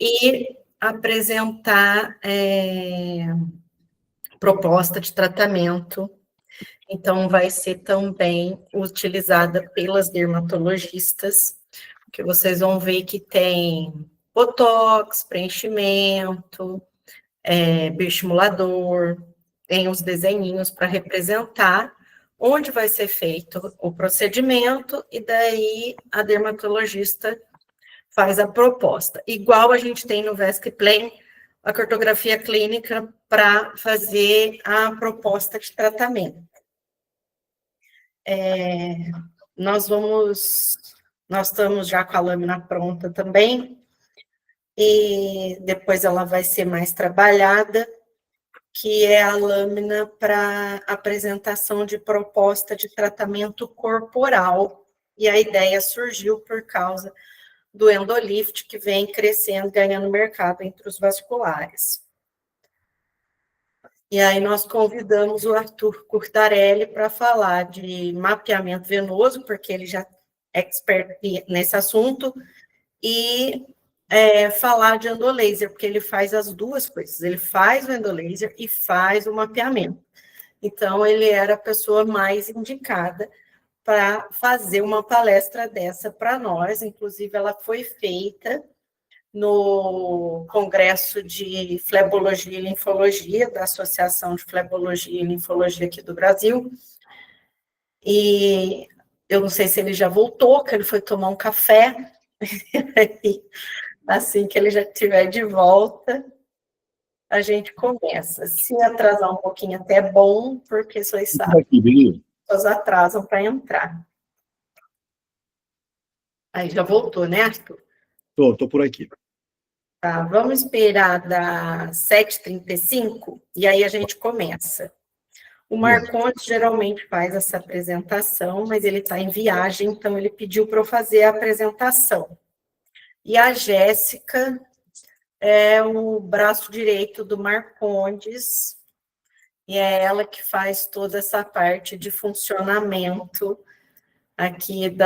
e apresentar proposta de tratamento. Então, vai ser também utilizada pelas dermatologistas, que vocês vão ver que tem botox, preenchimento, bioestimulador, tem os desenhinhos para representar onde vai ser feito o procedimento, e daí a dermatologista faz a proposta. Igual a gente tem no VESC-PLAN, a cartografia clínica para fazer a proposta de tratamento. Nós estamos já com a lâmina pronta também, e depois ela vai ser mais trabalhada, que é a lâmina para apresentação de proposta de tratamento corporal, e a ideia surgiu por causa do endolift, que vem crescendo, ganhando mercado entre os vasculares. E aí nós convidamos o Arthur Curtarelli para falar de mapeamento venoso, porque ele já é expert nesse assunto, e falar de endolaser, porque ele faz as duas coisas, ele faz o endolaser e faz o mapeamento. Então, ele era a pessoa mais indicada para fazer uma palestra dessa para nós, inclusive ela foi feita no Congresso de Flebologia e Linfologia, da Associação de Flebologia e Linfologia aqui do Brasil, e eu não sei se ele já voltou, que ele foi tomar um café, assim que ele já estiver de volta, a gente começa. Se atrasar um pouquinho até é bom, porque vocês sabem, pessoas atrasam para entrar. Aí já voltou, né, Arthur? Tô por aqui. Tá, vamos esperar das 7h35, e aí a gente começa. O Marcondes geralmente faz essa apresentação, mas ele está em viagem, então ele pediu para eu fazer a apresentação. E a Jéssica é o braço direito do Marcondes, e é ela que faz toda essa parte de funcionamento aqui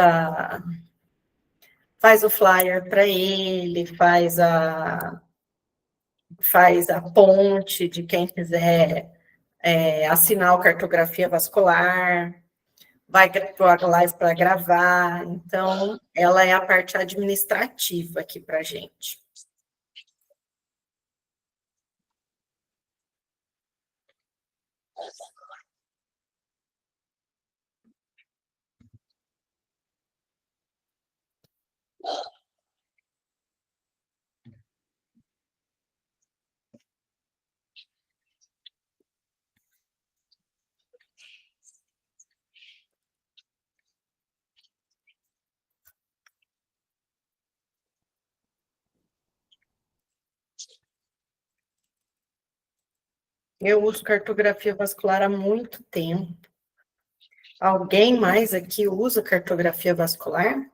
faz o flyer para ele, faz a ponte de quem quiser assinar o cartografia vascular, vai para a live para gravar, então ela é a parte administrativa aqui para a gente. Eu uso cartografia vascular há muito tempo. Alguém mais aqui usa cartografia vascular?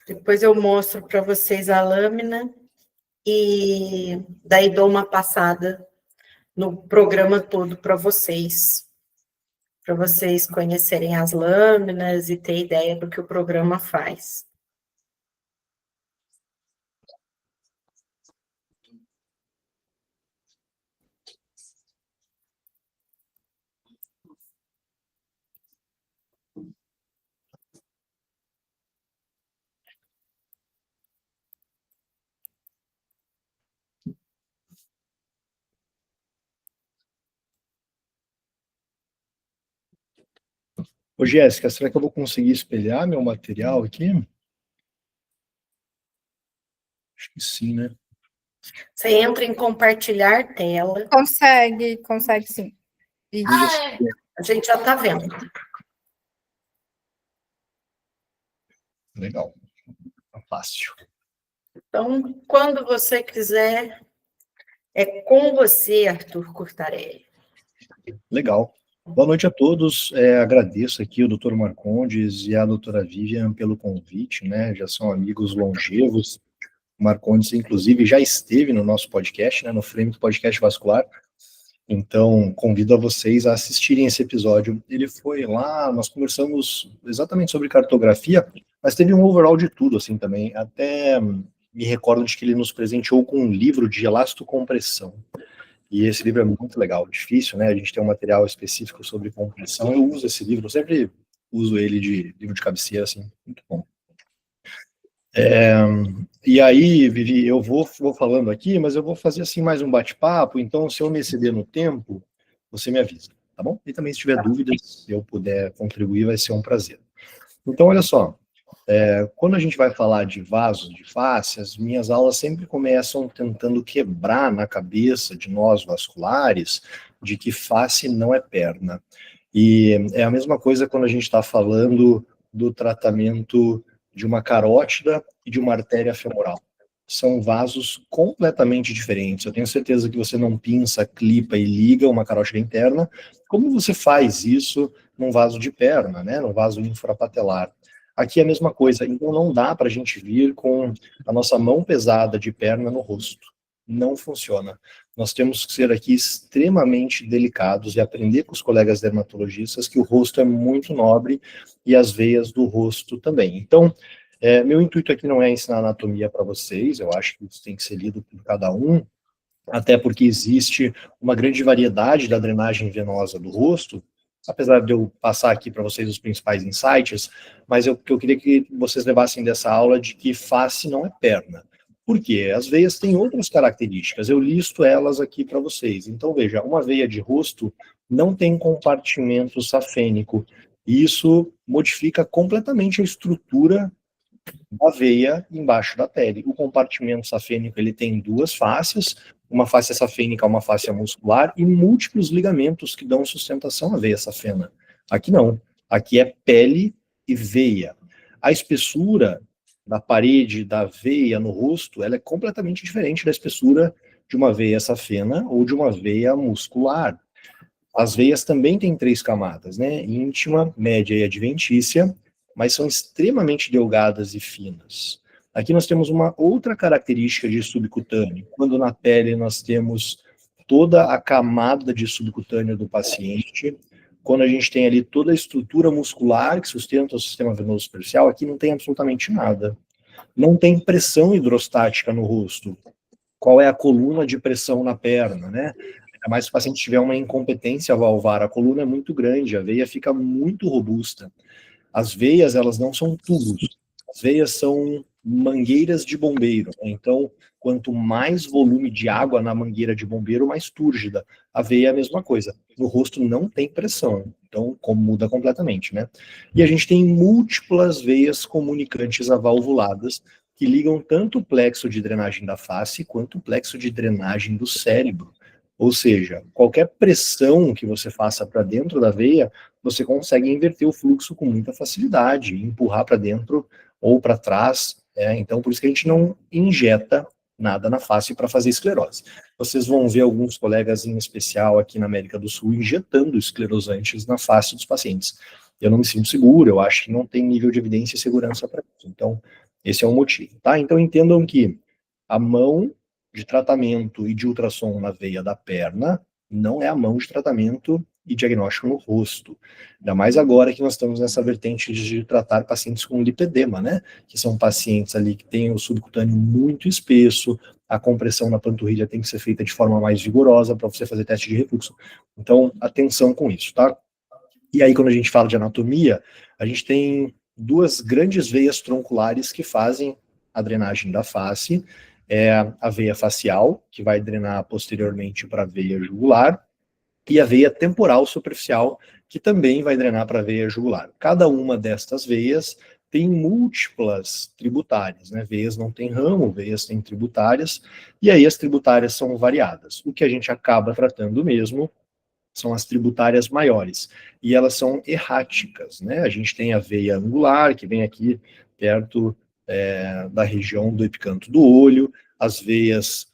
Depois eu mostro para vocês a lâmina e daí dou uma passada no programa todo para vocês conhecerem as lâminas e ter ideia do que o programa faz. Ô, Jéssica, será que eu vou conseguir espelhar meu material aqui? Acho que sim, né? Você entra em compartilhar tela. Consegue sim. A gente já está vendo. Legal. Fácil. Então, quando você quiser, é com você, Arthur Curtarelli. Legal. Boa noite a todos. Agradeço aqui o Dr. Marcondes e a doutora Vivian pelo convite, né? Já são amigos longevos. O Marcondes, inclusive, já esteve no nosso podcast, né? No Frame do Podcast Vascular. Então, convido a vocês a assistirem esse episódio. Ele foi lá, nós conversamos exatamente sobre cartografia, mas teve um overall de tudo, assim, também. Até me recordo de que ele nos presenteou com um livro de elastocompressão. E esse livro é muito legal, difícil, né? A gente tem um material específico sobre compressão. Eu uso esse livro, eu sempre uso ele de livro de cabeceira, assim, muito bom. E aí, Vivi, eu vou falando aqui, mas eu vou fazer assim mais um bate-papo, então se eu me exceder no tempo, você me avisa, tá bom? E também se tiver dúvidas, se eu puder contribuir, vai ser um prazer. Então, olha só, quando a gente vai falar de vasos de face, as minhas aulas sempre começam tentando quebrar na cabeça de nós vasculares de que face não é perna. E é a mesma coisa quando a gente está falando do tratamento de uma carótida e de uma artéria femoral. São vasos completamente diferentes. Eu tenho certeza que você não pinça, clipa e liga uma carótida interna, como você faz isso num vaso de perna, né, num vaso infrapatelar. Aqui é a mesma coisa, então não dá para a gente vir com a nossa mão pesada de perna no rosto. Não funciona. Nós temos que ser aqui extremamente delicados e aprender com os colegas dermatologistas que o rosto é muito nobre e as veias do rosto também. Então, meu intuito aqui não é ensinar anatomia para vocês, eu acho que isso tem que ser lido por cada um, até porque existe uma grande variedade da drenagem venosa do rosto, apesar de eu passar aqui para vocês os principais insights, mas eu queria que vocês levassem dessa aula de que face não é perna. Por quê? As veias têm outras características, eu listo elas aqui para vocês. Então, veja, uma veia de rosto não tem compartimento safênico, e isso modifica completamente a estrutura da veia embaixo da pele. O compartimento safênico, ele tem duas faces, uma face safênica, uma face muscular, e múltiplos ligamentos que dão sustentação à veia safena. Aqui não. Aqui é pele e veia. A espessura da parede da veia no rosto, ela é completamente diferente da espessura de uma veia safena ou de uma veia muscular. As veias também têm 3 camadas, né? Íntima, média e adventícia, mas são extremamente delgadas e finas. Aqui nós temos uma outra característica de subcutâneo. Quando na pele nós temos toda a camada de subcutâneo do paciente, quando a gente tem ali toda a estrutura muscular que sustenta o sistema venoso superficial, aqui não tem absolutamente nada. Não tem pressão hidrostática no rosto. Qual é a coluna de pressão na perna, né? Ainda mais se o paciente tiver uma incompetência valvar, a coluna é muito grande, a veia fica muito robusta. As veias, elas não são tubos, as veias são mangueiras de bombeiro, né? Então, quanto mais volume de água na mangueira de bombeiro, mais túrgida. A veia é a mesma coisa. No rosto não tem pressão, então muda completamente, né? E a gente tem múltiplas veias comunicantes avalvuladas, que ligam tanto o plexo de drenagem da face, quanto o plexo de drenagem do cérebro. Ou seja, qualquer pressão que você faça para dentro da veia, você consegue inverter o fluxo com muita facilidade, empurrar para dentro ou para trás. Então, por isso que a gente não injeta nada na face para fazer esclerose. Vocês vão ver alguns colegas, em especial aqui na América do Sul, injetando esclerosantes na face dos pacientes. Eu não me sinto seguro, eu acho que não tem nível de evidência e segurança para isso. Então, esse é o motivo, tá? Então, entendam que a mão de tratamento e de ultrassom na veia da perna não é a mão de tratamento e diagnóstico no rosto. Ainda mais agora que nós estamos nessa vertente de tratar pacientes com lipedema, né? Que são pacientes ali que têm o subcutâneo muito espesso, a compressão na panturrilha tem que ser feita de forma mais vigorosa para você fazer teste de refluxo. Então, atenção com isso, tá? E aí, quando a gente fala de anatomia, a gente tem 2 grandes veias tronculares que fazem a drenagem da face. É a veia facial, que vai drenar posteriormente para a veia jugular, e a veia temporal superficial, que também vai drenar para a veia jugular. Cada uma destas veias tem múltiplas tributárias, né? Veias não têm ramo, veias têm tributárias, e aí as tributárias são variadas. O que a gente acaba tratando mesmo são as tributárias maiores, e elas são erráticas, né? A gente tem a veia angular, que vem aqui perto da região do epicanto do olho, as veias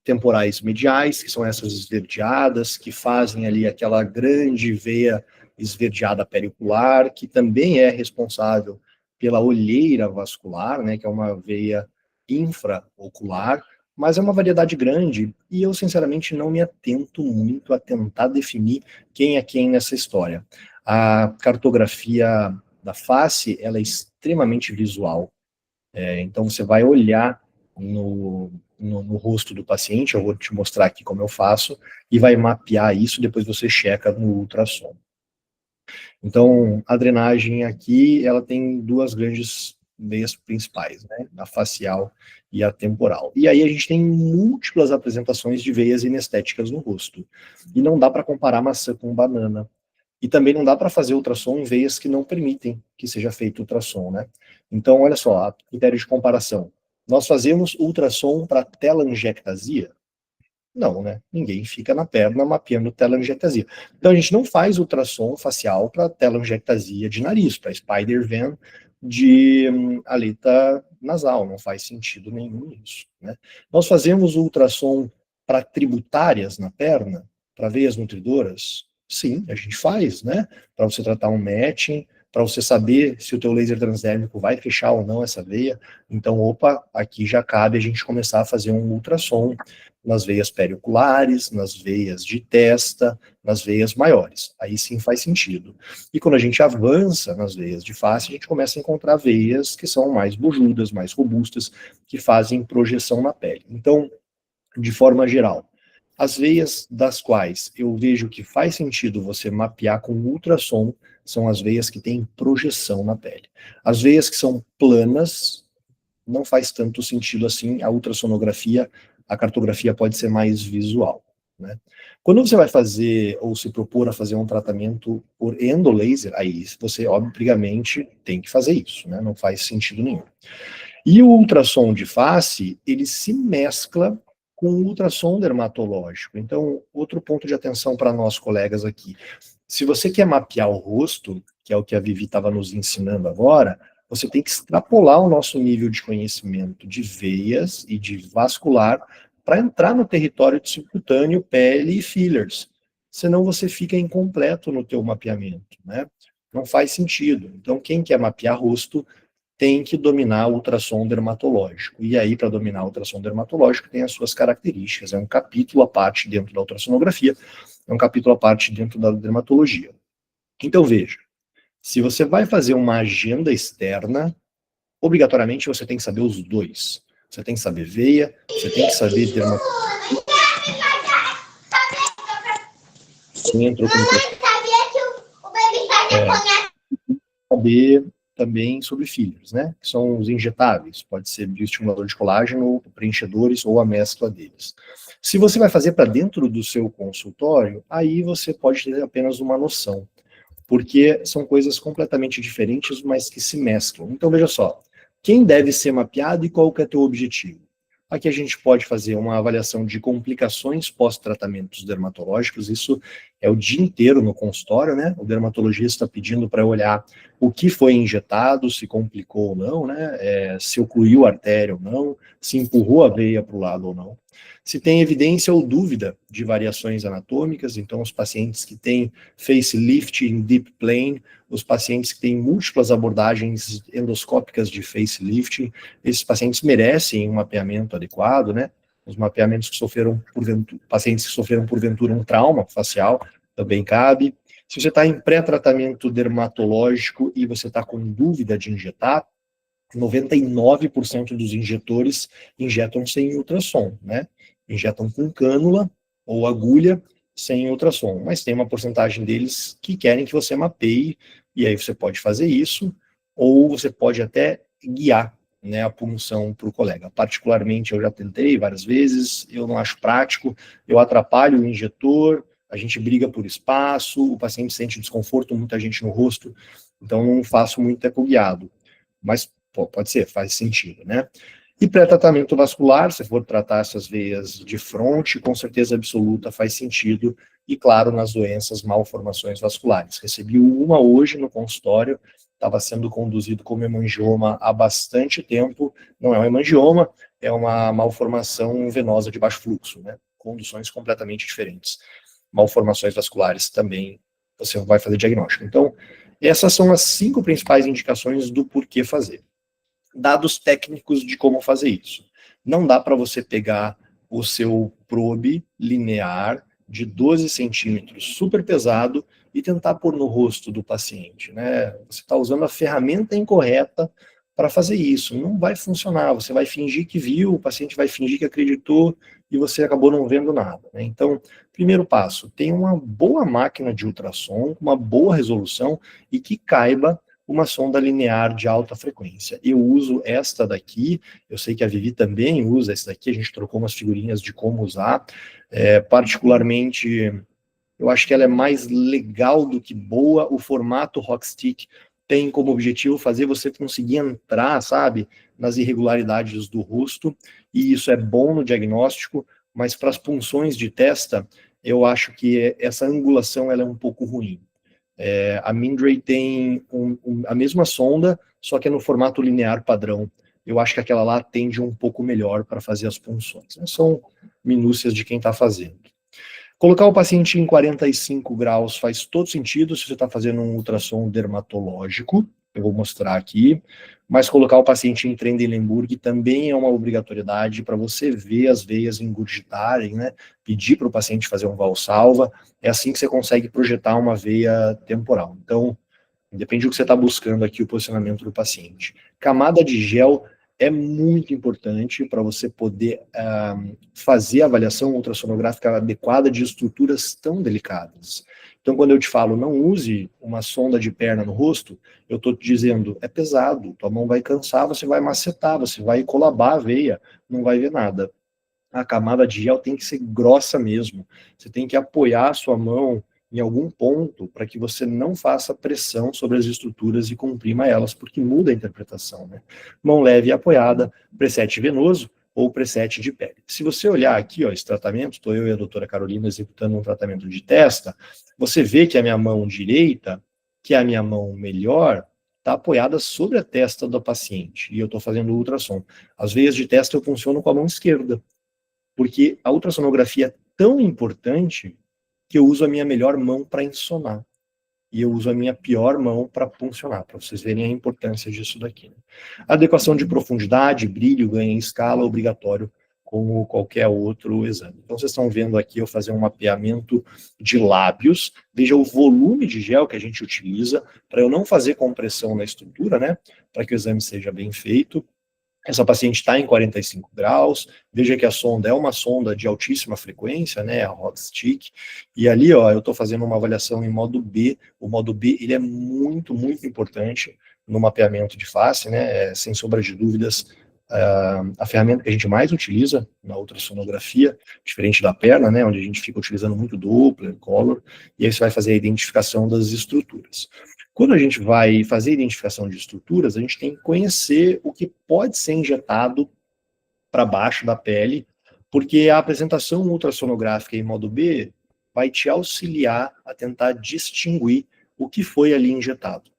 temporais mediais, que são essas esverdeadas, que fazem ali aquela grande veia esverdeada periocular, que também é responsável pela olheira vascular, né, que é uma veia infraocular, mas é uma variedade grande, e eu, sinceramente, não me atento muito a tentar definir quem é quem nessa história. A cartografia da face, ela é extremamente visual. Então, você vai olhar no rosto do paciente, eu vou te mostrar aqui como eu faço, e vai mapear isso, depois você checa no ultrassom. Então, a drenagem aqui, ela tem duas grandes veias principais, né? A facial e a temporal. E aí a gente tem múltiplas apresentações de veias inestéticas no rosto. E não dá para comparar maçã com banana. E também não dá para fazer ultrassom em veias que não permitem que seja feito ultrassom, né? Então, olha só, a critério de comparação. Nós fazemos ultrassom para telangiectasia? Não, né? Ninguém fica na perna mapeando telangiectasia. Então, a gente não faz ultrassom facial para telangiectasia de nariz, para spider vein de aleta nasal. Não faz sentido nenhum isso, né? Nós fazemos ultrassom para tributárias na perna, para veias nutridoras? Sim, a gente faz, né? Para você tratar um matching, para você saber se o teu laser transdérmico vai fechar ou não essa veia. Então, opa, aqui já cabe a gente começar a fazer um ultrassom nas veias perioculares, nas veias de testa, nas veias maiores. Aí sim faz sentido. E quando a gente avança nas veias de face, a gente começa a encontrar veias que são mais bojudas, mais robustas, que fazem projeção na pele. Então, de forma geral, as veias das quais eu vejo que faz sentido você mapear com ultrassom são as veias que têm projeção na pele. As veias que são planas, não faz tanto sentido assim, a ultrassonografia, a cartografia pode ser mais visual, né? Quando você vai fazer, ou se propor a fazer um tratamento por endolaser, aí você, obviamente, tem que fazer isso, né? Não faz sentido nenhum. E o ultrassom de face, ele se mescla com o ultrassom dermatológico. Então, outro ponto de atenção para nós, colegas aqui. Se você quer mapear o rosto, que é o que a Vivi estava nos ensinando agora, você tem que extrapolar o nosso nível de conhecimento de veias e de vascular para entrar no território de subcutâneo, pele e fillers. Senão você fica incompleto no teu mapeamento, né? Não faz sentido. Então, quem quer mapear rosto tem que dominar o ultrassom dermatológico. E aí, para dominar o ultrassom dermatológico, tem as suas características. É um capítulo à parte dentro da ultrassonografia, é um capítulo à parte dentro da dermatologia. Então, veja, se você vai fazer uma agenda externa, obrigatoriamente você tem que saber os dois. Você tem que saber veia, você tem que saber dermatologia. Entrou com saber também sobre fillers, né? Que são os injetáveis, pode ser bioestimulador de colágeno, preenchedores ou a mescla deles. Se você vai fazer para dentro do seu consultório, aí você pode ter apenas uma noção, porque são coisas completamente diferentes, mas que se mesclam. Então, veja só, quem deve ser mapeado e qual que é teu objetivo? Aqui a gente pode fazer uma avaliação de complicações pós-tratamentos dermatológicos, isso é o dia inteiro no consultório, né? O dermatologista está pedindo para olhar o que foi injetado, se complicou ou não, né? Se ocluiu a artéria ou não, se empurrou a veia para o lado ou não. Se tem evidência ou dúvida de variações anatômicas, então os pacientes que têm facelift em deep plane, os pacientes que têm múltiplas abordagens endoscópicas de facelift, esses pacientes merecem um mapeamento adequado, né? Os mapeamentos que sofreram, pacientes que sofreram porventura um trauma facial, também cabe. Se você está em pré-tratamento dermatológico e você está com dúvida de injetar, 99% dos injetores injetam sem ultrassom, né? Injetam com cânula ou agulha sem ultrassom, mas tem uma porcentagem deles que querem que você mapeie, e aí você pode fazer isso, ou você pode até guiar, né, a punção para o colega. Particularmente, eu já tentei várias vezes, eu não acho prático, eu atrapalho o injetor, a gente briga por espaço, o paciente sente desconforto, muita gente no rosto, então não faço muito eco-guiado, mas pode ser, faz sentido, né? E pré-tratamento vascular, se for tratar essas veias de fronte, com certeza absoluta faz sentido, e claro, nas doenças malformações vasculares. Recebi uma hoje no consultório, estava sendo conduzido como hemangioma há bastante tempo. Não é um hemangioma, é uma malformação venosa de baixo fluxo, né? Conduções completamente diferentes. Malformações vasculares também você vai fazer diagnóstico. Então, essas são as 5 principais indicações do porquê fazer. Dados técnicos de como fazer isso. Não dá para você pegar o seu probe linear de 12 centímetros, super pesado, e tentar pôr no rosto do paciente, né? Você está usando a ferramenta incorreta para fazer isso. Não vai funcionar. Você vai fingir que viu, o paciente vai fingir que acreditou e você acabou não vendo nada, né? Então, primeiro passo, tenha uma boa máquina de ultrassom, com uma boa resolução e que caiba uma sonda linear de alta frequência. Eu uso esta daqui, eu sei que a Vivi também usa essa daqui, a gente trocou umas figurinhas de como usar, particularmente, eu acho que ela é mais legal do que boa. O formato Rockstick tem como objetivo fazer você conseguir entrar, sabe, nas irregularidades do rosto, e isso é bom no diagnóstico, mas para as punções de testa, eu acho que essa angulação ela é um pouco ruim. A Mindray tem a mesma sonda, só que é no formato linear padrão. Eu acho que aquela lá atende um pouco melhor para fazer as punções. São minúcias de quem está fazendo. Colocar o paciente em 45 graus faz todo sentido se você está fazendo um ultrassom dermatológico, eu vou mostrar aqui, mas colocar o paciente em Trendelenburg também é uma obrigatoriedade para você ver as veias engurgitarem, né? Pedir para o paciente fazer um valsalva, é assim que você consegue projetar uma veia temporal. Então, depende do que você está buscando aqui, o posicionamento do paciente. Camada de gel é muito importante para você poder fazer a avaliação ultrassonográfica adequada de estruturas tão delicadas. Então, quando eu te falo, não use uma sonda de perna no rosto, eu estou te dizendo, é pesado, tua mão vai cansar, você vai macetar, você vai colabar a veia, não vai ver nada. A camada de gel tem que ser grossa mesmo, você tem que apoiar a sua mão em algum ponto para que você não faça pressão sobre as estruturas e comprima elas, porque muda a interpretação, né? Mão leve e apoiada, preset venoso ou preset de pele. Se você olhar aqui, ó, esse tratamento, estou eu e a doutora Carolina executando um tratamento de testa, você vê que a minha mão direita, que é a minha mão melhor, está apoiada sobre a testa do paciente, e eu estou fazendo ultrassom. As veias de testa eu funciono com a mão esquerda, porque a ultrassonografia é tão importante que eu uso a minha melhor mão para insonar. E eu uso a minha pior mão para puncionar, para vocês verem a importância disso daqui. Né? Adequação de profundidade, brilho, ganho em escala, obrigatório, como qualquer outro exame. Então, vocês estão vendo aqui eu fazer um mapeamento de lábios. Veja o volume de gel que a gente utiliza, para eu não fazer compressão na estrutura, né? Para que o exame seja bem feito. Essa paciente está em 45 graus, veja que a sonda é uma sonda de altíssima frequência, né, a Rockstick, e ali, ó, eu estou fazendo uma avaliação em modo B. O modo B, ele é muito, muito importante no mapeamento de face, né, sem sombra de dúvidas, a ferramenta que a gente mais utiliza na ultrassonografia, diferente da perna, né, onde a gente fica utilizando muito Doppler, Color, e aí você vai fazer a identificação das estruturas. Quando a gente vai fazer a identificação de estruturas, a gente tem que conhecer o que pode ser injetado para baixo da pele, porque a apresentação ultrassonográfica em modo B vai te auxiliar a tentar distinguir o que foi ali injetado.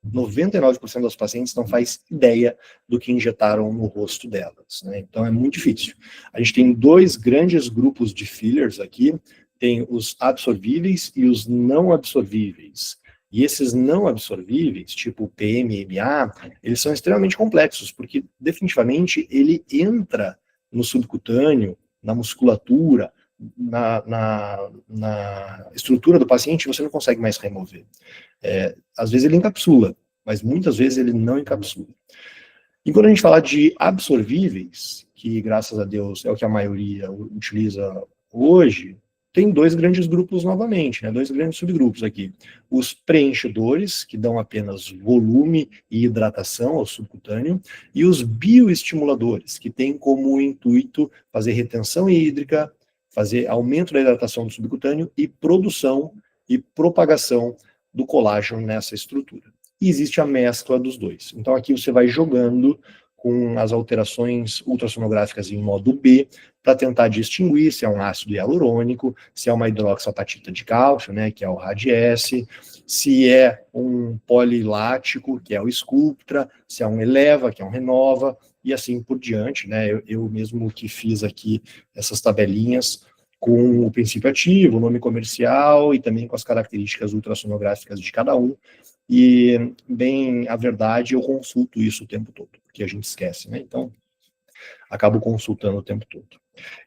99% das pacientes não faz ideia do que injetaram no rosto delas, né? Então é muito difícil. A gente tem 2 grandes grupos de fillers aqui, tem os absorvíveis e os não absorvíveis. E esses não absorvíveis, tipo PMMA, eles são extremamente complexos, porque definitivamente ele entra no subcutâneo, na musculatura, na estrutura do paciente, você não consegue mais remover. Às vezes ele encapsula, mas muitas vezes ele não encapsula. E quando a gente fala de absorvíveis, que graças a Deus é o que a maioria utiliza hoje, tem 2 grandes grupos novamente, né? 2 grandes subgrupos aqui. Os preenchedores, que dão apenas volume e hidratação ao subcutâneo, e os bioestimuladores, que têm como intuito fazer retenção hídrica, fazer aumento da hidratação do subcutâneo e produção e propagação do colágeno nessa estrutura. E existe a mescla dos 2. Então aqui você vai jogando com as alterações ultrassonográficas em modo B, para tentar distinguir se é um ácido hialurônico, se é uma hidroxapatita de cálcio, né, que é o RAD-S, se é um polilático, que é o Sculptra, se é um Eleva, que é um Renova, e assim por diante, né, eu mesmo que fiz aqui essas tabelinhas com o princípio ativo, o nome comercial e também com as características ultrassonográficas de cada um, e, bem, a verdade, eu consulto isso o tempo todo, porque a gente esquece, né, então acabo consultando o tempo todo.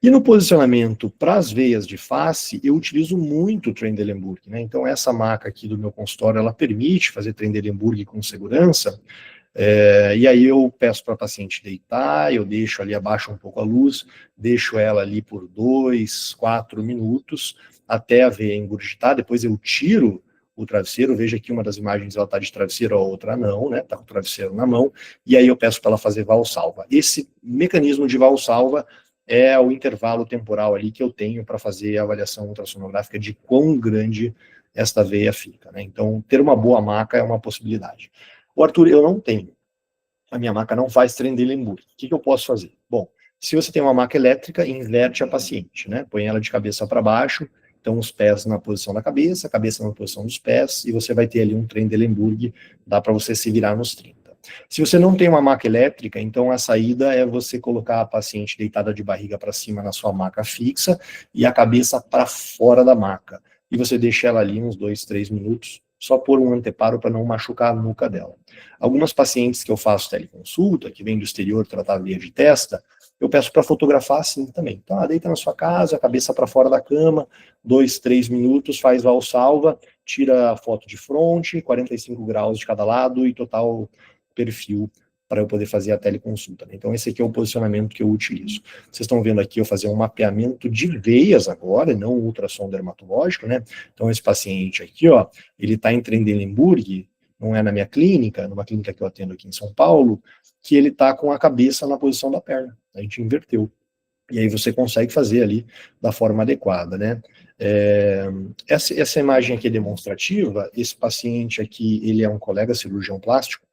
E no posicionamento para as veias de face, eu utilizo muito o Trendelenburg, né? Então essa maca aqui do meu consultório, ela permite fazer Trendelenburg com segurança, e aí eu peço para a paciente deitar, eu deixo ali, abaixo um pouco a luz, deixo ela ali por 2, 4 minutos, até a veia engurgitar, depois eu tiro o travesseiro, veja aqui uma das imagens, ela está de travesseiro, a outra não, né, está com o travesseiro na mão, e aí eu peço para ela fazer valsalva. Esse mecanismo de valsalva é o intervalo temporal ali que eu tenho para fazer a avaliação ultrassonográfica de quão grande esta veia fica, né, então ter uma boa maca é uma possibilidade. O Arthur, eu não tenho, a minha maca não faz Trendelenburg, o que eu posso fazer? Bom, se você tem uma maca elétrica, inverte a paciente, né, põe ela de cabeça para baixo, então os pés na posição da cabeça, a cabeça na posição dos pés, e você vai ter ali um Trendelenburg, dá para você se virar nos 30. Se você não tem uma maca elétrica, então a saída é você colocar a paciente deitada de barriga para cima na sua maca fixa e a cabeça para fora da maca. E você deixa ela ali uns 2, 3 minutos, só por um anteparo para não machucar a nuca dela. Algumas pacientes que eu faço teleconsulta, que vêm do exterior tratar veia de testa, eu peço para fotografar assim também. Então, deita na sua casa, a cabeça para fora da cama, 2, 3 minutos, faz valsalva, tira a foto de fronte, 45 graus de cada lado e total perfil para eu poder fazer a teleconsulta. Então, esse aqui é o posicionamento que eu utilizo. Vocês estão vendo aqui eu fazer um mapeamento de veias agora, não ultrassom dermatológico, né? Então, esse paciente aqui, ó, ele está em Trendelenburg, não é na minha clínica, numa clínica que eu atendo aqui em São Paulo, que ele está com a cabeça na posição da perna. A gente inverteu. E aí você consegue fazer ali da forma adequada, né? Essa imagem aqui é demonstrativa, esse paciente aqui, ele é um colega cirurgião plástico.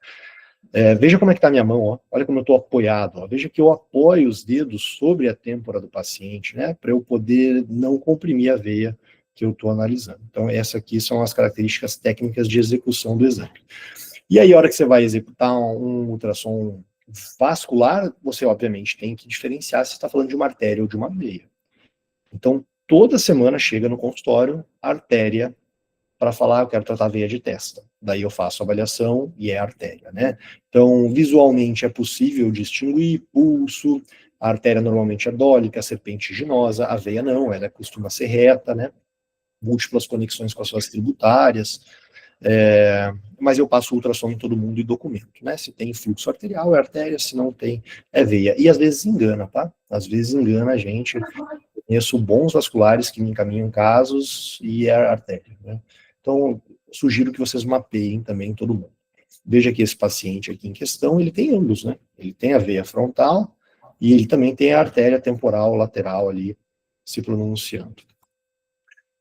Veja como é que está a minha mão, ó. Olha como eu estou apoiado, ó. Veja que eu apoio os dedos sobre a têmpora do paciente, né, para eu poder não comprimir a veia que eu estou analisando. Então, essas aqui são as características técnicas de execução do exame. E aí, a hora que você vai executar um ultrassom vascular, você, obviamente, tem que diferenciar se está falando de uma artéria ou de uma veia. Então, toda semana chega no consultório artéria para falar, eu quero tratar a veia de testa. Daí eu faço a avaliação e é artéria, né? Então, visualmente é possível distinguir pulso, a artéria normalmente é dólica, serpentiginosa, a veia não, ela costuma ser reta, né? Múltiplas conexões com as suas tributárias, mas eu passo ultrassom em todo mundo e documento, né? Se tem fluxo arterial, é artéria, se não tem, é veia. E às vezes engana, tá? Às vezes engana a gente. Eu conheço bons vasculares que me encaminham casos e é artéria, né? Então, sugiro que vocês mapeiem também todo mundo. Veja que esse paciente aqui em questão, ele tem ambos, né? Ele tem a veia frontal e ele também tem a artéria temporal lateral ali se pronunciando.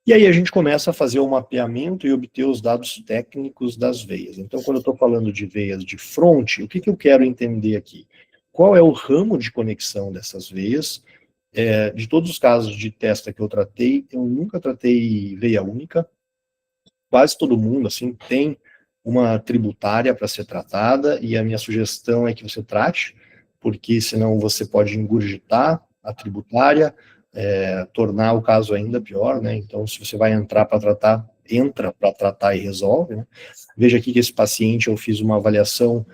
E aí a gente começa a fazer o mapeamento e obter os dados técnicos das veias. Então, quando eu estou falando de veias de fronte, o que eu quero entender aqui? Qual é o ramo de conexão dessas veias? De todos os casos de testa que eu tratei, eu nunca tratei veia única. Quase todo mundo, assim, tem uma tributária para ser tratada, e a minha sugestão é que você trate, porque senão você pode engurgitar a tributária, tornar o caso ainda pior, né? Então, se você vai entrar para tratar, entra para tratar e resolve, né? Veja aqui que esse paciente, eu fiz uma avaliação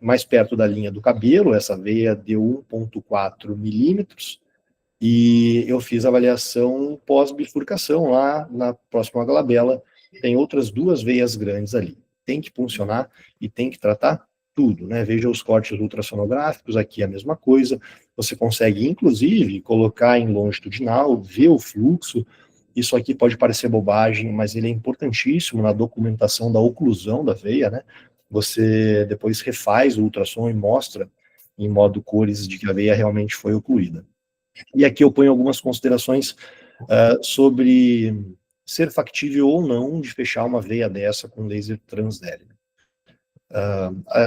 mais perto da linha do cabelo, essa veia deu 1,4 milímetros, e eu fiz a avaliação pós-bifurcação lá na próxima glabela, tem outras 2 veias grandes ali. Tem que puncionar e tem que tratar tudo, né? Veja os cortes ultrassonográficos, aqui é a mesma coisa. Você consegue, inclusive, colocar em longitudinal, ver o fluxo. Isso aqui pode parecer bobagem, mas ele é importantíssimo na documentação da oclusão da veia, né? Você depois refaz o ultrassom e mostra em modo cores de que a veia realmente foi ocluída. E aqui eu ponho algumas considerações sobre ser factível ou não de fechar uma veia dessa com laser transdérmico.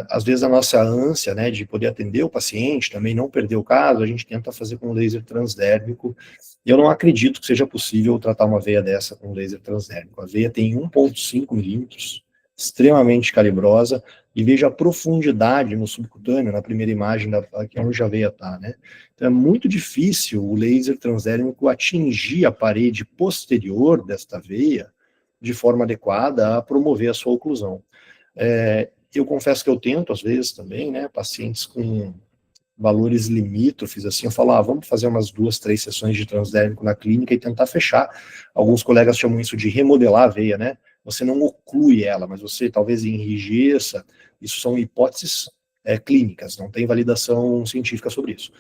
Às vezes a nossa ânsia, né, de poder atender o paciente, também não perder o caso, a gente tenta fazer com laser transdérmico. Eu não acredito que seja possível tratar uma veia dessa com laser transdérmico. A veia tem 1,5 milímetros, extremamente calibrosa, e veja a profundidade no subcutâneo, na primeira imagem, aqui onde a veia está, né? Então é muito difícil o laser transdérmico atingir a parede posterior desta veia de forma adequada a promover a sua oclusão. Eu confesso que eu tento, às vezes, também, né, pacientes com valores limítrofes, assim, eu falo, vamos fazer umas 2, 3 sessões de transdérmico na clínica e tentar fechar. Alguns colegas chamam isso de remodelar a veia, né? Você não oclui ela, mas você talvez enrijeça. Isso são hipóteses clínicas, não tem validação científica sobre isso.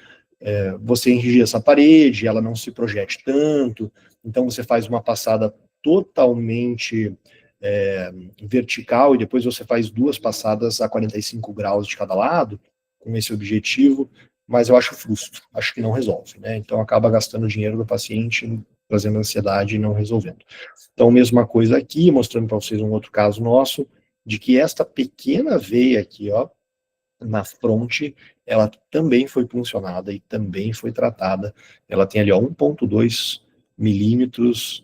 Você enrijeça a parede, ela não se projete tanto, então você faz uma passada totalmente vertical e depois você faz 2 passadas a 45 graus de cada lado, com esse objetivo, mas eu acho frustro, acho que não resolve, né? Então acaba gastando dinheiro do paciente, trazendo ansiedade e não resolvendo. Então, mesma coisa aqui, mostrando para vocês um outro caso nosso, de que esta pequena veia aqui, ó, na fronte, ela também foi puncionada e também foi tratada. Ela tem ali, ó, 1,2 milímetros,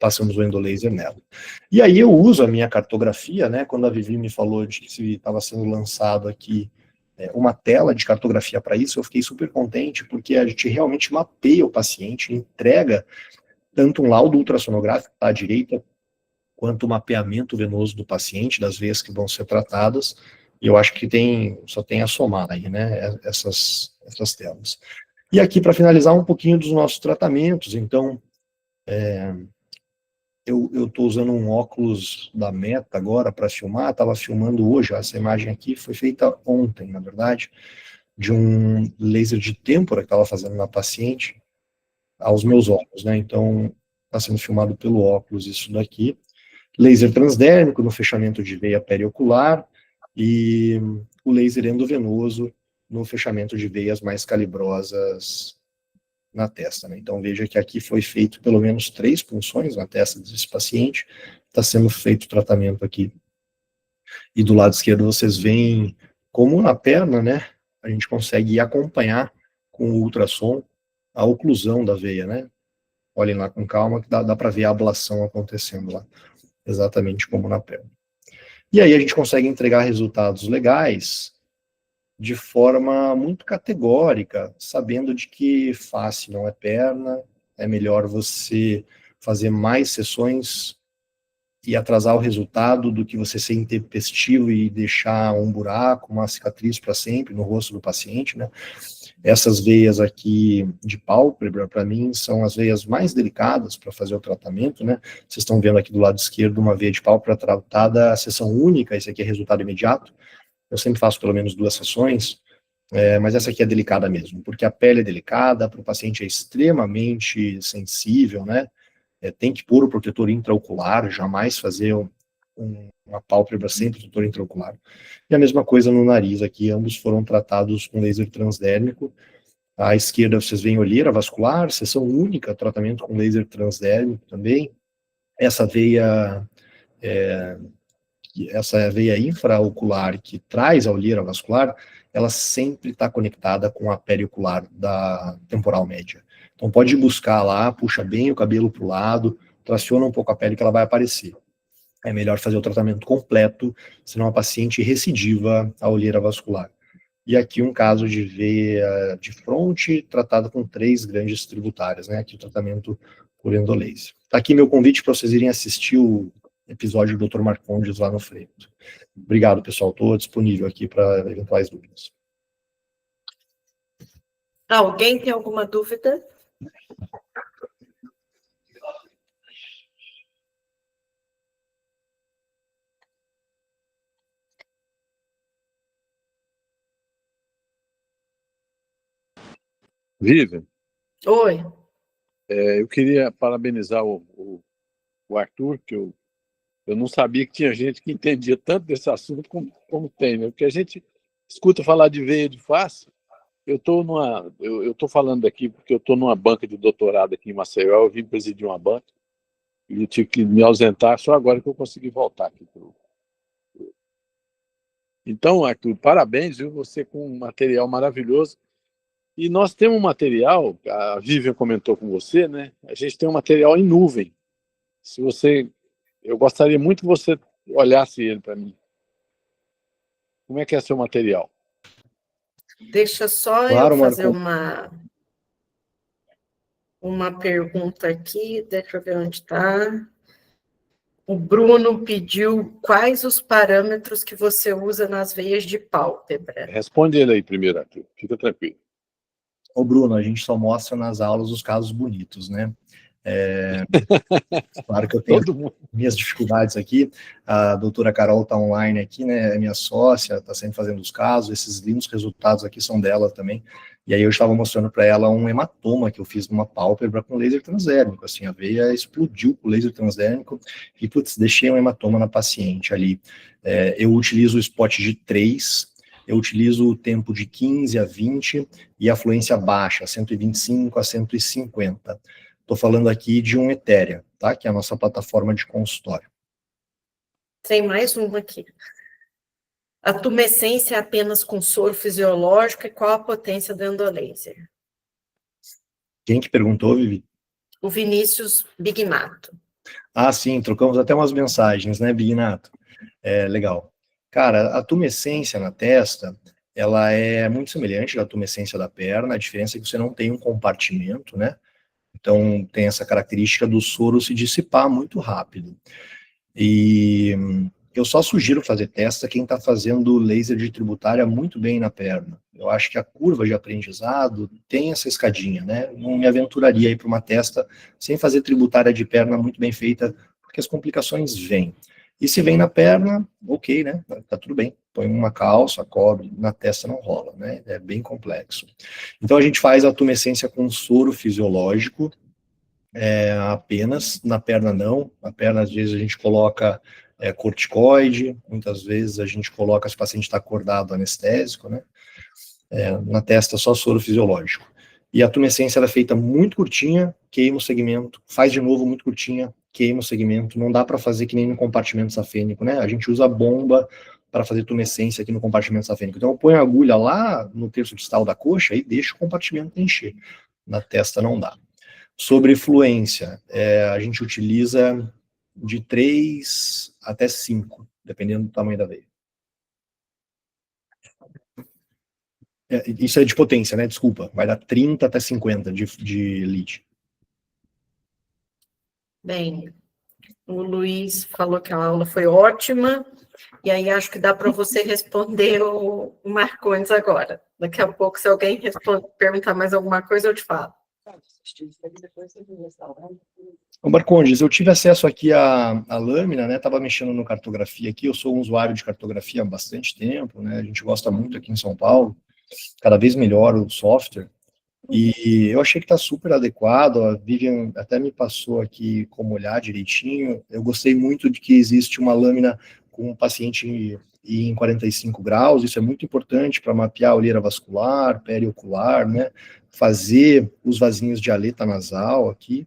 passamos o endolaser nela. E aí eu uso a minha cartografia, né, quando a Vivi me falou de que estava sendo lançado aqui uma tela de cartografia para isso, eu fiquei super contente, porque a gente realmente mapeia o paciente, entrega tanto um laudo ultrassonográfico à direita, quanto o mapeamento venoso do paciente, das veias que vão ser tratadas, e eu acho que só tem a somar aí, né, essas telas. E aqui, para finalizar, um pouquinho dos nossos tratamentos. Então, eu estou usando um óculos da Meta agora para filmar, estava filmando hoje, essa imagem aqui foi feita ontem, na verdade, de um laser de têmpora que estava fazendo na paciente, aos meus olhos, né, então está sendo filmado pelo óculos isso daqui, laser transdérmico no fechamento de veia periocular e o laser endovenoso no fechamento de veias mais calibrosas na testa, né? Então veja que aqui foi feito pelo menos 3 punções na testa desse paciente, está sendo feito o tratamento aqui. E do lado esquerdo vocês veem como na perna, né, a gente consegue acompanhar com o ultrassom a oclusão da veia, né? Olhem lá com calma que dá para ver a ablação acontecendo lá, exatamente como na perna. E aí a gente consegue entregar resultados legais de forma muito categórica, sabendo de que face não é perna, é melhor você fazer mais sessões e atrasar o resultado do que você ser intempestivo e deixar um buraco, uma cicatriz para sempre no rosto do paciente, né? Essas veias aqui de pálpebra, para mim, são as veias mais delicadas para fazer o tratamento, né? Vocês estão vendo aqui do lado esquerdo uma veia de pálpebra tratada a sessão única, esse aqui é resultado imediato. Eu sempre faço pelo menos 2 sessões, mas essa aqui é delicada mesmo, porque a pele é delicada, para o paciente é extremamente sensível, né? Tem que pôr o protetor intraocular, jamais fazer uma pálpebra sem protetor intraocular. E a mesma coisa no nariz aqui, ambos foram tratados com laser transdérmico. À esquerda vocês veem olheira vascular, sessão única, tratamento com laser transdérmico também. Essa veia infraocular que traz a olheira vascular, ela sempre está conectada com a periocular da temporal média. Então pode buscar lá, puxa bem o cabelo para o lado, traciona um pouco a pele que ela vai aparecer. É melhor fazer o tratamento completo, senão a paciente recidiva a olheira vascular. E aqui um caso de veia de fronte tratado com 3 grandes tributárias, né? Aqui o tratamento por endolaser. Tá aqui meu convite para vocês irem assistir o episódio do Dr. Marcondes lá no Freito. Obrigado, pessoal. Estou disponível aqui para eventuais dúvidas. Alguém tem alguma dúvida? Vivian, Oi. eu queria parabenizar o Arthur, que eu não sabia que tinha gente que entendia tanto desse assunto como tem, né? Porque a gente escuta falar de veia de face. Eu estou falando aqui porque eu estou numa banca de doutorado aqui em Maceió, eu vim presidir uma banca e eu tive que me ausentar só agora que eu consegui voltar aqui Então, Arthur, parabéns, viu? Você com um material maravilhoso. E nós temos um material, a Vivian comentou com você, né? A gente tem um material em nuvem. Se você, eu gostaria muito que você olhasse ele para mim. Como é que é seu material? Deixa só Claro, eu fazer Marco. uma pergunta aqui, deixa eu ver onde está. O Bruno pediu quais os parâmetros que você usa nas veias de pálpebra. Responde ele aí primeiro, Arthur. Fica tranquilo. Ô, Bruno, a gente só mostra nas aulas os casos bonitos, né? Claro que eu tenho minhas dificuldades aqui. A doutora Carol está online aqui, né? É minha sócia, está sempre fazendo os casos. Esses lindos resultados aqui são dela também. E aí eu estava mostrando para ela um hematoma que eu fiz numa pálpebra com laser transdérmico. Assim, a veia explodiu com laser transdérmico e, putz, deixei um hematoma na paciente ali. Eu utilizo o spot de 3, eu utilizo o tempo de 15 a 20 e a fluência baixa, 125 a 150. Estou falando aqui de um Etérea, tá? Que é a nossa plataforma de consultório. Tem mais uma aqui. A tumescência é apenas com soro fisiológico e qual a potência do endolaser? Quem que perguntou, Vivi? O Vinícius Bignato. Ah, sim, trocamos até umas mensagens, né, Bignato? Legal. Cara, a tumescência na testa, ela é muito semelhante da tumescência da perna, a diferença é que você não tem um compartimento, né? Então, tem essa característica do soro se dissipar muito rápido. E eu só sugiro fazer testa quem está fazendo laser de tributária muito bem na perna. Eu acho que a curva de aprendizado tem essa escadinha, né? Não me aventuraria aí para uma testa sem fazer tributária de perna muito bem feita, porque as complicações vêm. E se vem na perna, ok, né? Tá tudo bem. Põe uma calça, cobre, na testa não rola, né? É bem complexo. Então a gente faz a tumescência com soro fisiológico, apenas, na perna não. Na perna, às vezes, a gente coloca corticoide, muitas vezes a gente coloca, se o paciente está acordado, anestésico, né? Na testa, só soro fisiológico. E a tumescência ela é feita muito curtinha, queima o segmento, faz de novo muito curtinha, queima o segmento, não dá para fazer que nem no compartimento safênico, né? A gente usa bomba para fazer tumescência aqui no compartimento safênico. Então eu ponho a agulha lá no terço distal da coxa e deixo o compartimento encher. Na testa não dá. Sobre fluência, a gente utiliza de 3 até 5, dependendo do tamanho da veia. Isso é de potência, né? Desculpa. Vai dar 30 até 50 de lead. Bem, o Luiz falou que a aula foi ótima, e aí acho que dá para você responder o Marcondes agora. Daqui a pouco, se alguém perguntar mais alguma coisa, eu te falo. Ô Marcondes, eu tive acesso aqui à lâmina, né? Estava mexendo no cartografia aqui, eu sou um usuário de cartografia há bastante tempo, né? A gente gosta muito aqui em São Paulo, cada vez melhor o software, e eu achei que está super adequado. A Vivian até me passou aqui como olhar direitinho. Eu gostei muito de que existe uma lâmina com um paciente em 45 graus, isso é muito importante para mapear a olheira vascular, periocular, né? Fazer os vasinhos de aleta nasal aqui.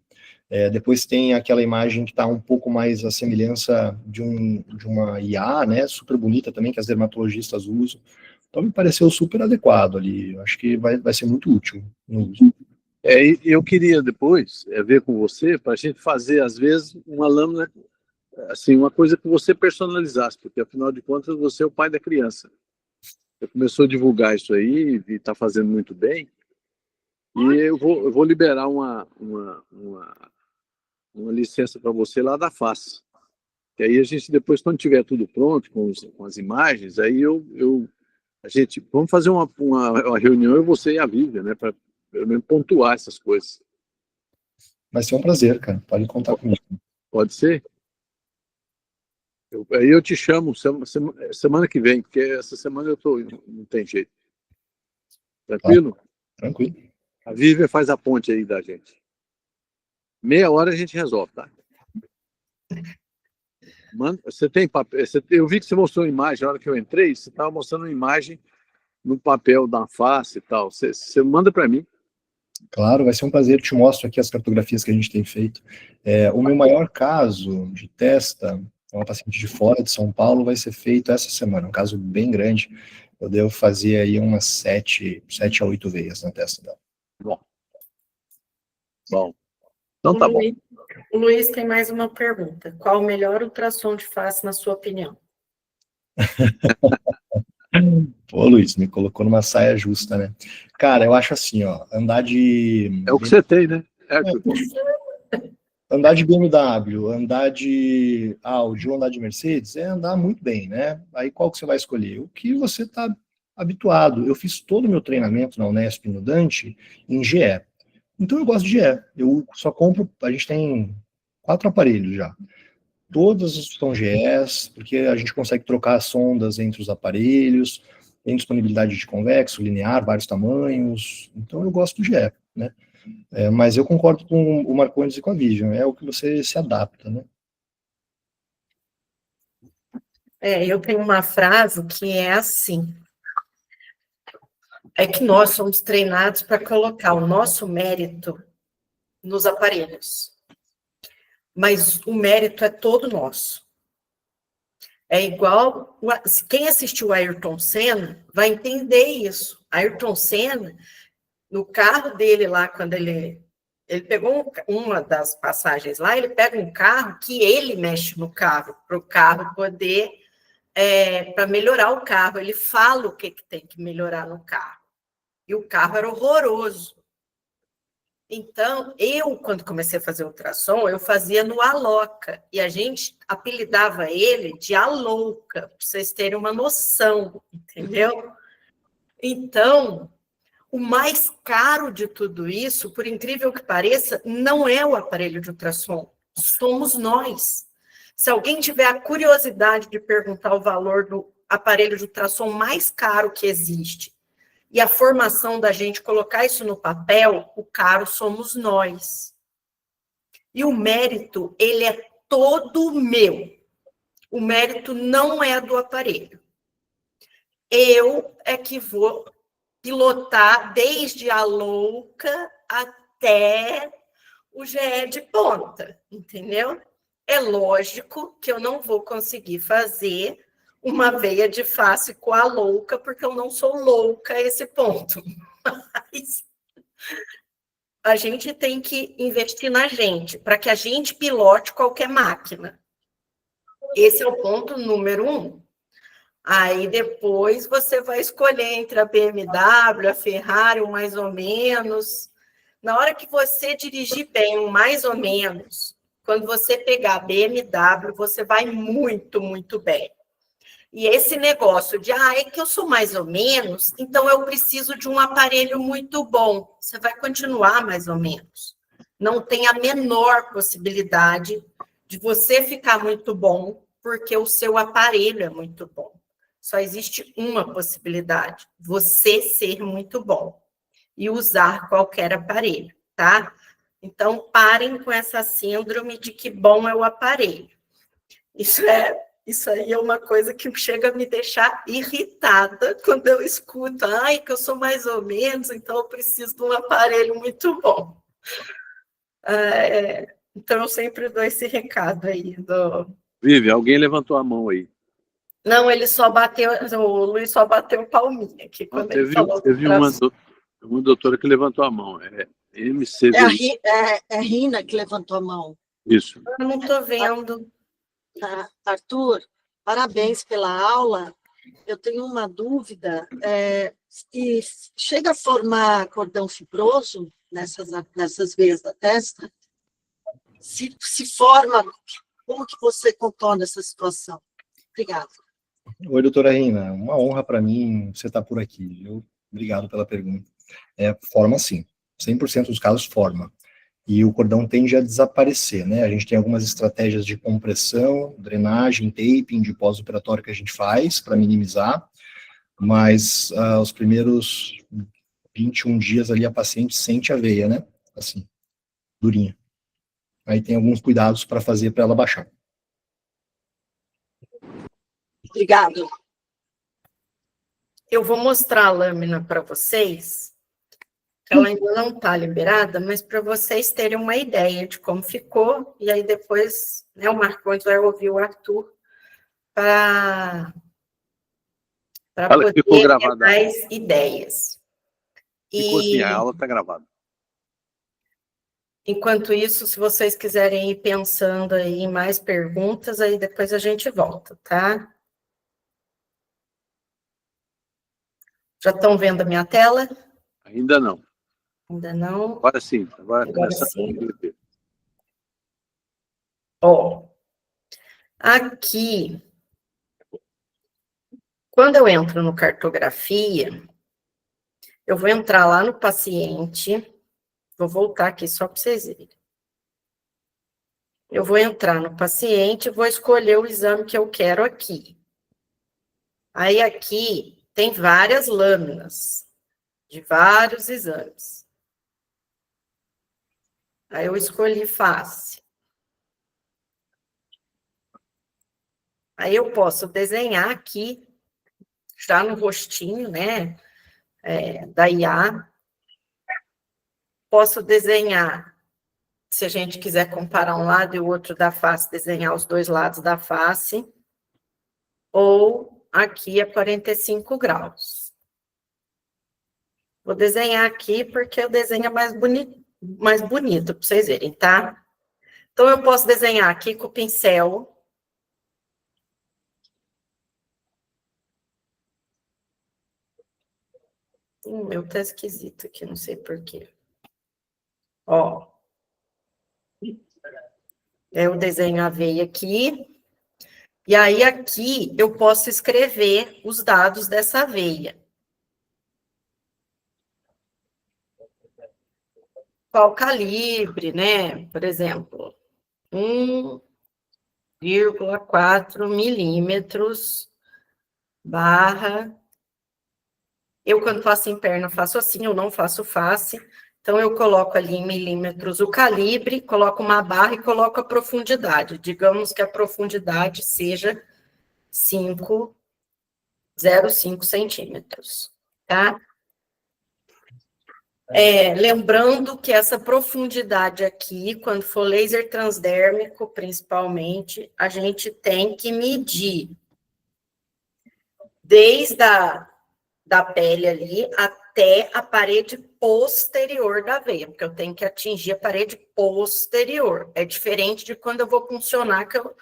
Depois tem aquela imagem que está um pouco mais a semelhança de uma IA, né? Super bonita também, que as dermatologistas usam. Então, me pareceu super adequado ali. Eu acho que vai ser muito útil no uso. Eu queria depois ver com você, para a gente fazer, às vezes, uma lâmina, assim, uma coisa que você personalizasse, porque, afinal de contas, você é o pai da criança. Você começou a divulgar isso aí e está fazendo muito bem. E eu vou liberar uma licença para você lá da FAS. Que aí a gente, depois, quando tiver tudo pronto, com as imagens, aí a gente, vamos fazer uma reunião, eu, você e a Vivian, né, para pelo menos pontuar essas coisas. Vai ser um prazer, cara. Pode contar comigo. Pode ser? Aí eu te chamo semana que vem, porque essa semana não tem jeito. Tranquilo? Tranquilo. A Vivian faz a ponte aí da gente. Meia hora a gente resolve, tá? Mano, você tem papel? Eu vi que você mostrou uma imagem, na hora que eu entrei, você estava mostrando uma imagem no papel da face e tal. Você manda para mim. Claro, vai ser um prazer. Te mostro aqui as cartografias que a gente tem feito. O meu maior caso de testa É uma paciente de fora de São Paulo, vai ser feito essa semana, um caso bem grande. Eu devo fazer aí umas 7 a 8 veias na testa dela. Bom. Bom. Então tá bom. O Luiz tem mais uma pergunta. Qual o melhor ultrassom de face, na sua opinião? Pô, Luiz, me colocou numa saia justa, né? Cara, eu acho assim, ó, andar de... É o que você tem, né? Andar de BMW, andar de Audi ou andar de Mercedes é andar muito bem, né? Aí qual que você vai escolher? O que você está habituado. Eu fiz todo o meu treinamento na Unesp, no Dante, em GE. Então eu gosto de GE. Eu só compro, a gente tem 4 aparelhos já. Todos são GEs, porque a gente consegue trocar as sondas entre os aparelhos, tem disponibilidade de convexo, linear, vários tamanhos. Então eu gosto do GE, né? Mas eu concordo com o Marcondes e com a Vivian, é o que você se adapta, né? Eu tenho uma frase que é assim: é que nós somos treinados para colocar o nosso mérito nos aparelhos, mas o mérito é todo nosso. É igual, quem assistiu o Ayrton Senna vai entender isso. Ayrton Senna, no carro dele lá, quando ele pegou uma das passagens lá, ele pega um carro que ele mexe no carro, para o carro poder, para melhorar o carro. Ele fala o que tem que melhorar no carro. E o carro era horroroso. Então, quando comecei a fazer ultrassom, eu fazia no Aloca, e a gente apelidava ele de Alouca, para vocês terem uma noção, entendeu? Então, o mais caro de tudo isso, por incrível que pareça, não é o aparelho de ultrassom, somos nós. Se alguém tiver a curiosidade de perguntar o valor do aparelho de ultrassom mais caro que existe, e a formação da gente colocar isso no papel, o caro somos nós. E o mérito, ele é todo meu. O mérito não é do aparelho. Eu é que vou pilotar desde a louca até o GE de ponta, entendeu? É lógico que eu não vou conseguir fazer uma veia de face com a louca, porque eu não sou louca a esse ponto. Mas a gente tem que investir na gente, para que a gente pilote qualquer máquina. Esse é o ponto número 1. Aí depois você vai escolher entre a BMW, a Ferrari, o mais ou menos. Na hora que você dirigir bem, um mais ou menos, quando você pegar a BMW, você vai muito, muito bem. E esse negócio de, é que eu sou mais ou menos, então eu preciso de um aparelho muito bom. Você vai continuar mais ou menos. Não tem a menor possibilidade de você ficar muito bom, porque o seu aparelho é muito bom. Só existe uma possibilidade, você ser muito bom e usar qualquer aparelho, tá? Então, parem com essa síndrome de que bom é o aparelho. Isso aí é uma coisa que chega a me deixar irritada quando eu escuto, que eu sou mais ou menos, então eu preciso de um aparelho muito bom. Então, eu sempre dou esse recado aí. Vivi, alguém levantou a mão aí. Não, o Luiz só bateu palminha aqui quando ele falou. Teve uma doutora que levantou a mão. MCV. É Rina que levantou a mão. Isso. Eu não estou vendo. Arthur, parabéns pela aula. Eu tenho uma dúvida. Se chega a formar cordão fibroso nessas veias da testa? Se forma, como que você contorna essa situação? Obrigada. Oi, doutora Rina, uma honra para mim você estar por aqui. Obrigado pela pergunta. Forma sim, 100% dos casos forma. E o cordão tende a desaparecer, né? A gente tem algumas estratégias de compressão, drenagem, taping de pós-operatório que a gente faz para minimizar, mas os primeiros 21 dias ali a paciente sente a veia, né? Assim, durinha. Aí tem alguns cuidados para fazer para ela baixar. Obrigado. Eu vou mostrar a lâmina para vocês. que ela ainda não está liberada, mas para vocês terem uma ideia de como ficou, e aí depois, né, o Marcondes vai ouvir o Arthur para Ela ficou poder ter gravada. mais ideias. Ficou sim, a aula está gravada. Enquanto isso, se vocês quiserem ir pensando aí em mais perguntas, aí depois a gente volta, tá? Já estão vendo a minha tela? Ainda não. Ainda não? Agora sim. Agora Agora sim. começa. Ó, aqui, quando eu entro no cartografia, eu vou entrar lá no paciente, vou voltar aqui só para vocês verem. Eu vou entrar no paciente, vou escolher o exame que eu quero aqui. Aí aqui tem várias lâminas de vários exames. Aí eu escolhi face. Aí eu posso desenhar aqui, já no rostinho, né, da IA. Posso desenhar, se a gente quiser comparar um lado e o outro da face, desenhar os dois lados da face. Ou aqui a 45 graus. Vou desenhar aqui porque o desenho é mais bonito para vocês verem, tá? Então, eu posso desenhar aqui com o pincel. O meu tá esquisito aqui, não sei por quê. Ó. Eu desenho a veia aqui. E aí, aqui, eu posso escrever os dados dessa veia. Qual calibre, né? Por exemplo, 1,4 milímetros barra. Eu, quando faço em perna, faço assim, eu não faço face. Então, eu coloco ali em milímetros o calibre, coloco uma barra e coloco a profundidade. Digamos que a profundidade seja 5,05 centímetros, tá? Lembrando que essa profundidade aqui, quando for laser transdérmico, principalmente, a gente tem que medir desde da pele ali até a parede posterior da veia, porque eu tenho que atingir a parede posterior. É diferente de quando eu vou puncionar, que eu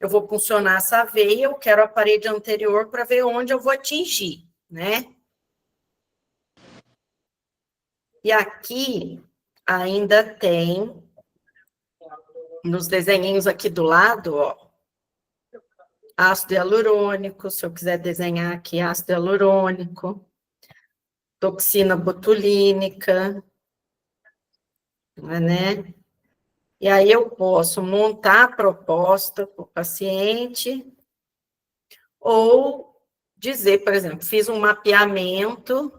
vou puncionar essa veia, eu quero a parede anterior para ver onde eu vou atingir, né? E aqui ainda tem, nos desenhinhos aqui do lado, ó, ácido hialurônico, se eu quiser desenhar aqui ácido hialurônico, toxina botulínica, né? E aí eu posso montar a proposta para o paciente, ou dizer, por exemplo, fiz um mapeamento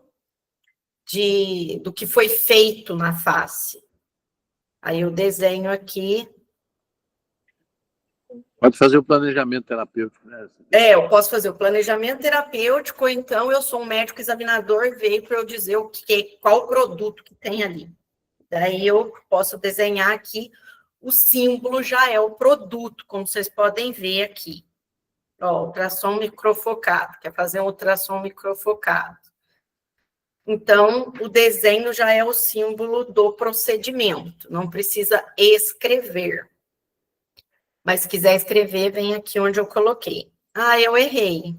do que foi feito na face. Aí eu desenho aqui. Pode fazer o planejamento terapêutico, né? Eu posso fazer o planejamento terapêutico, ou então eu sou um médico examinador e veio para eu dizer qual produto que tem ali. Daí eu posso desenhar aqui, o símbolo já é o produto, como vocês podem ver aqui. Ó, ultrassom microfocado, quer fazer um ultrassom microfocado. Então, o desenho já é o símbolo do procedimento, não precisa escrever. Mas se quiser escrever, vem aqui onde eu coloquei. Ah, eu errei.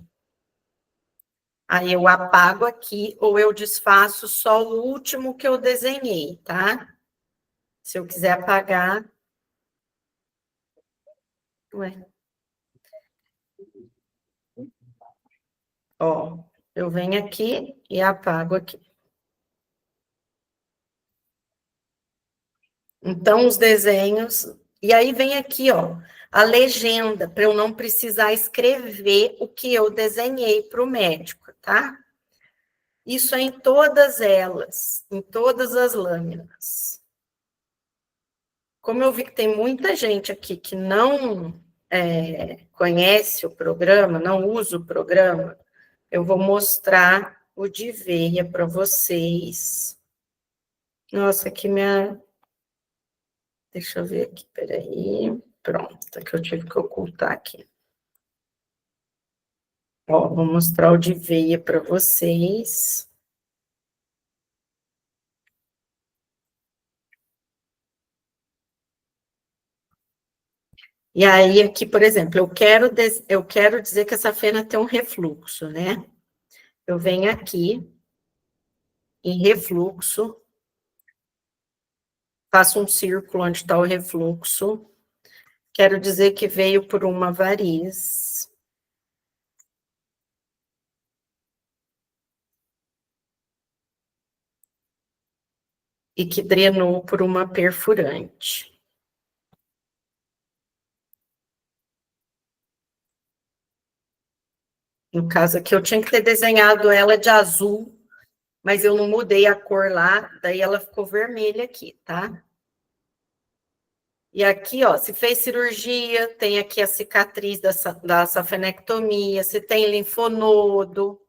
Aí eu apago aqui, ou eu desfaço só o último que eu desenhei, tá? Se eu quiser apagar... Ué. Ó, eu venho aqui e apago aqui. Então, os desenhos... E aí vem aqui, ó, a legenda, para eu não precisar escrever o que eu desenhei para o médico, tá? Isso é em todas elas, em todas as lâminas. Como eu vi que tem muita gente aqui que não conhece o programa, não usa o programa, eu vou mostrar o de veia para vocês. Nossa, aqui minha... Deixa eu ver aqui, peraí. Pronto, é que eu tive que ocultar aqui. Ó, vou mostrar o de veia para vocês. E aí, aqui, por exemplo, eu quero dizer que essa fena tem um refluxo, né? Eu venho aqui, em refluxo, faço um círculo onde está o refluxo, quero dizer que veio por uma variz. E que drenou por uma perfurante. No caso aqui, eu tinha que ter desenhado ela de azul, mas eu não mudei a cor lá, daí ela ficou vermelha aqui, tá? E aqui, ó, se fez cirurgia, tem aqui a cicatriz da safenectomia, se tem linfonodo.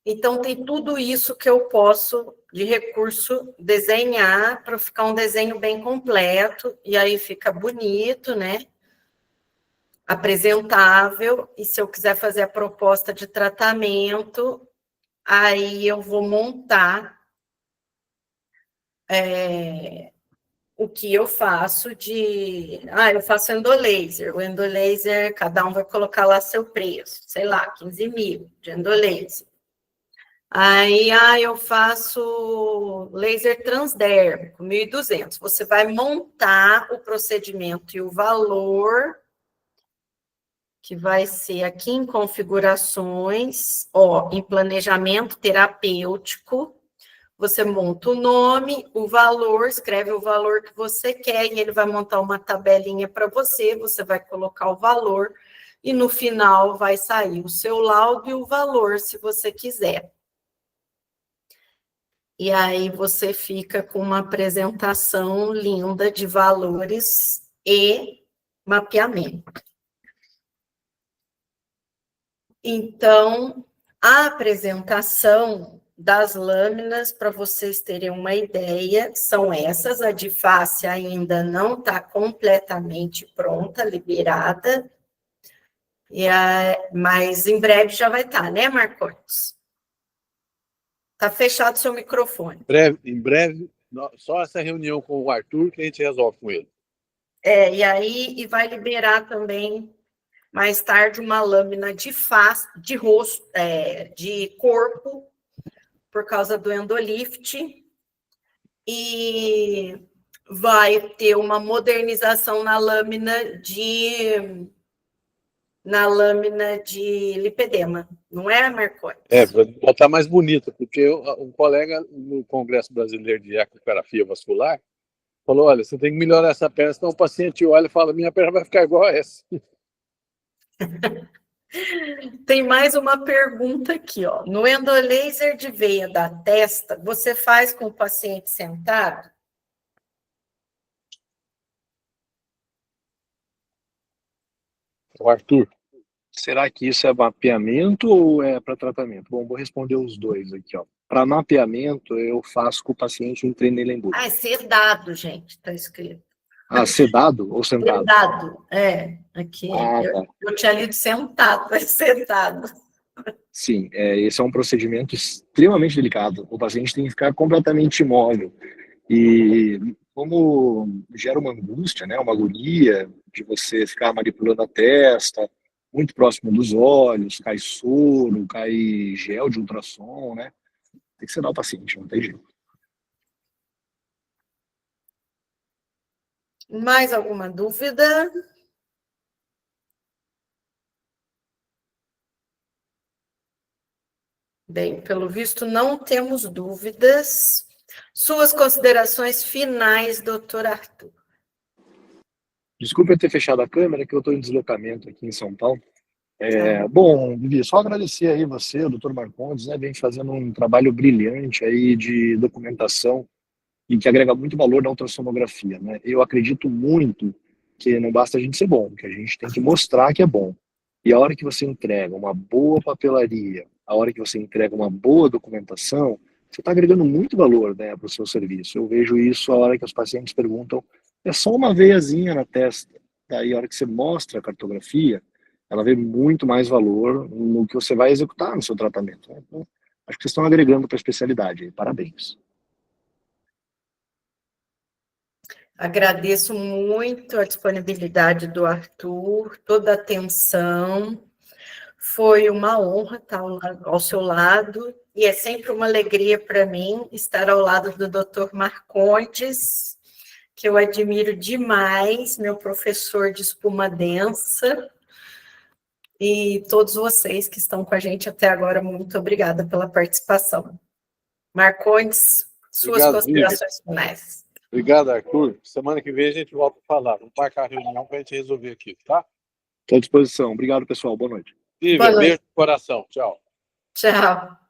Então, tem tudo isso que eu posso, de recurso, desenhar para ficar um desenho bem completo, e aí fica bonito, né? Apresentável, e se eu quiser fazer a proposta de tratamento, aí eu vou montar o que eu faço de... eu faço endolaser. O endolaser, cada um vai colocar lá seu preço, sei lá, 15 mil de endolaser. Aí, eu faço laser transdérmico, 1.200. Você vai montar o procedimento e o valor, que vai ser aqui em configurações, ó, em planejamento terapêutico, você monta o nome, o valor, escreve o valor que você quer, e ele vai montar uma tabelinha para você, você vai colocar o valor, e no final vai sair o seu laudo e o valor, se você quiser. E aí você fica com uma apresentação linda de valores e mapeamento. Então, a apresentação das lâminas, para vocês terem uma ideia, são essas. A de face ainda não está completamente pronta, liberada, mas em breve já vai estar, né, Marcos? Está fechado o seu microfone. Em breve, só essa reunião com o Arthur que a gente resolve com ele. E vai liberar também, mais tarde, uma lâmina de face, de rosto, de corpo, por causa do endolift, e vai ter uma modernização na lâmina de lipedema, não é, Marcos? Para botar mais bonita, porque um colega no Congresso Brasileiro de Ecografia Vascular falou, olha, você tem que melhorar essa perna, senão o paciente olha e fala, minha perna vai ficar igual a essa. Tem mais uma pergunta aqui, ó. No endolaser de veia da testa, você faz com o paciente sentado? O Arthur. Será que isso é mapeamento ou é para tratamento? Bom, vou responder os dois aqui, ó. Para mapeamento, eu faço com o paciente um treino embúdio. É sedado, gente, está escrito. Sedado ou sentado? Sedado, aqui. Tá. Eu tinha lido sentado, mas sedado. Sim, esse é um procedimento extremamente delicado. O paciente tem que ficar completamente imóvel. E como gera uma angústia, né, uma agonia de você ficar manipulando a testa, muito próximo dos olhos, cai soro, cai gel de ultrassom, né? Tem que sedar o paciente, não tem jeito. Mais alguma dúvida? Bem, pelo visto, não temos dúvidas. Suas considerações finais, doutor Arthur. Desculpa eu ter fechado a câmera, que eu estou em deslocamento aqui em São Paulo. Bom, Vivi, só agradecer aí você, o doutor Marcondes, né, vem fazendo um trabalho brilhante aí de documentação e que agrega muito valor na ultrassonografia, né? Eu acredito muito que não basta a gente ser bom, que a gente tem que mostrar que é bom. E a hora que você entrega uma boa papelaria, a hora que você entrega uma boa documentação, você está agregando muito valor, né, para o seu serviço. Eu vejo isso a hora que os pacientes perguntam, é só uma veiazinha na testa. Daí, a hora que você mostra a cartografia, ela vê muito mais valor no que você vai executar no seu tratamento, né? Então, acho que vocês estão agregando para a especialidade. Parabéns. Agradeço muito a disponibilidade do Arthur, toda a atenção. Foi uma honra estar ao seu lado e é sempre uma alegria para mim estar ao lado do Dr. Marcondes, que eu admiro demais, meu professor de espuma densa, e todos vocês que estão com a gente até agora, muito obrigada pela participação. Marcondes, suas Obrigado, Vivi. considerações finais. Obrigado, Arthur. Semana que vem a gente volta a falar. Vamos marcar a reunião para a gente resolver aqui, tá? Estou à disposição. Obrigado, pessoal. Boa noite. Vivi, Boa noite. beijo no coração. Tchau. Tchau.